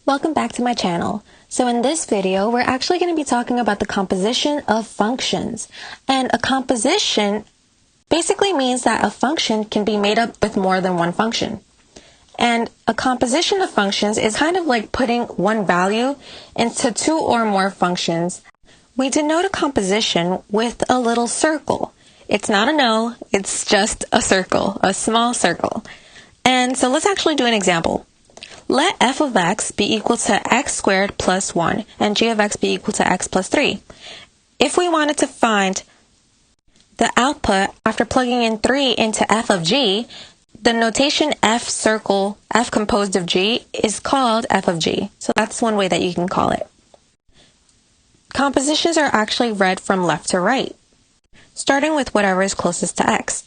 Welcome back to my channel. So in this video, we're actually going to be talking about the composition of functions. And a composition basically means that a function can be made up with more than one function. And a composition of functions is kind of like putting one value into two or more functions. We denote a composition with a little circle. It's not a no, it's just a circle, a small circle. And so let's actually do an example. Let f of x be equal to x squared plus 1 and g of x be equal to x plus 3. If we wanted to find the output after plugging in 3 into f of g, the notation f circle, f composed of g, is called f of g. So that's one way that you can call it. Compositions are actually read from left to right, starting with whatever is closest to x.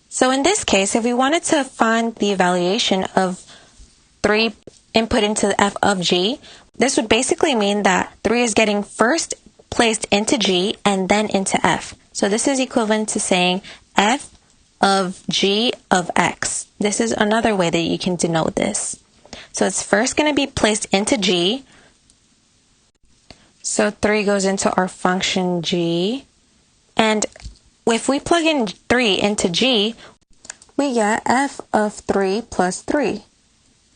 So in this case, if we wanted to find the evaluation of 3 input into f of g, this would basically mean that 3 is getting first placed into g and then into f. So this is equivalent to saying f of g of x. This is another way that you can denote this. So it's first going to be placed into g. So 3 goes into our function g. And if we plug in 3 into g, we get f of 3 plus 3.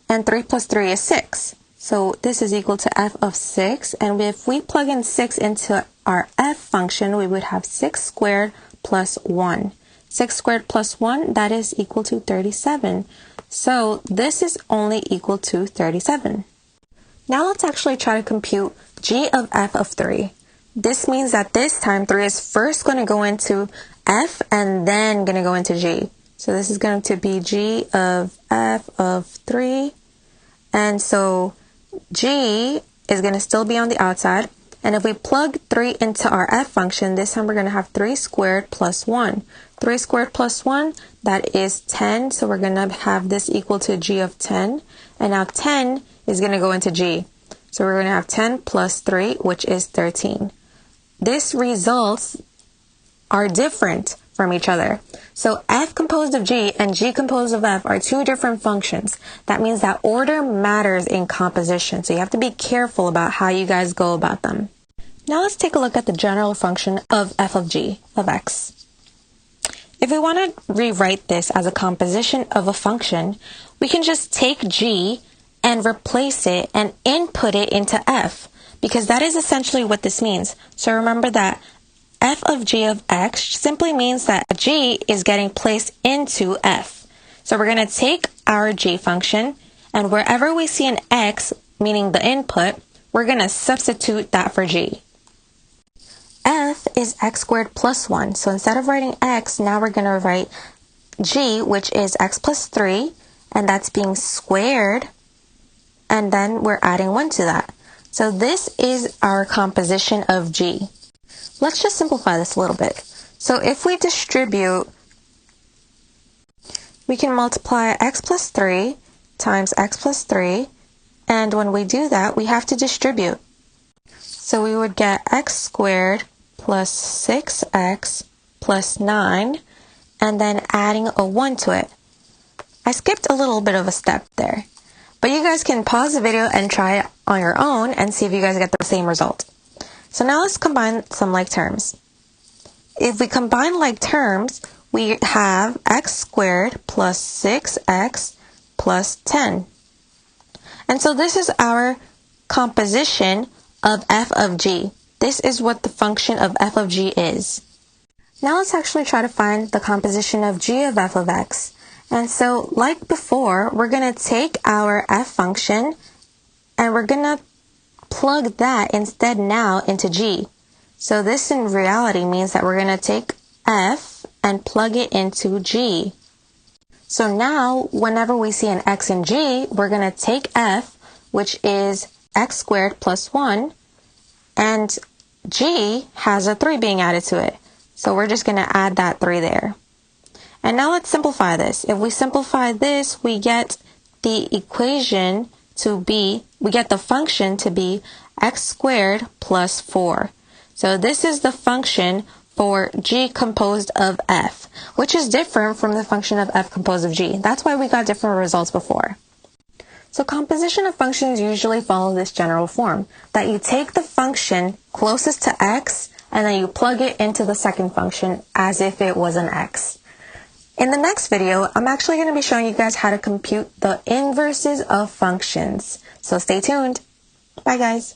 And 3 plus 3 is 6. So this is equal to f of 6. And if we plug in 6 into our f function, we would have 6 squared plus 1. 6 squared plus 1, that is equal to 37. So this is only equal to 37. Now let's actually try to compute g of f of 3. This means that this time 3 is first going to go into f and then going to go into g. So this is going to be g of f of 3. And so g is going to still be on the outside. And if we plug 3 into our f function, this time we're going to have 3 squared plus 1. 3 squared plus 1, that is 10. So we're going to have this equal to g of 10. And now 10 is going to go into g. So we're going to have 10 plus 3, which is 13. These results are different from each other. So f composed of g and g composed of f are two different functions. That means that order matters in composition. So you have to be careful about how you guys go about them. Now let's take a look at the general function of f of g of x. If we want to rewrite this as a composition of a function, we can just take g and replace it and input it into f, because that is essentially what this means. So remember that f of g of x simply means that g is getting placed into f. So we're going to take our g function, and wherever we see an x, meaning the input, we're going to substitute that for g. F is x squared plus 1. So instead of writing x, now we're going to write g, which is x plus 3, and that's being squared, and then we're adding 1 to that. So this is our composition of g. Let's just simplify this a little bit. So if we distribute, we can multiply x plus 3 times x plus 3, and when we do that, we have to distribute. So we would get x squared plus 6x plus 9, and then adding a 1 to it. I skipped a little bit of a step there, but you guys can pause the video and try it on your own and see if you guys get the same result. So now let's combine some like terms. If we combine like terms, we have x squared plus 6x plus 10. And so this is our composition of f of g. This is what the function of f of g is. Now let's actually try to find the composition of g of f of x. And so like before, we're going to take our f function and we're going to plug that instead now into g. So this in reality means that we're going to take f and plug it into g. So now whenever we see an x in g, we're going to take f, which is x squared plus 1, and g has a 3 being added to it. So we're just going to add that 3 there. And now let's simplify this. If we simplify this, we get the equation to be, we get the function to be x squared plus 4. So this is the function for g composed of f, which is different from the function of f composed of g. That's why we got different results before. So composition of functions usually follow this general form, that you take the function closest to x and then you plug it into the second function as if it was an x. In the next video, I'm actually going to be showing you guys how to compute the inverses of functions. So stay tuned. Bye guys.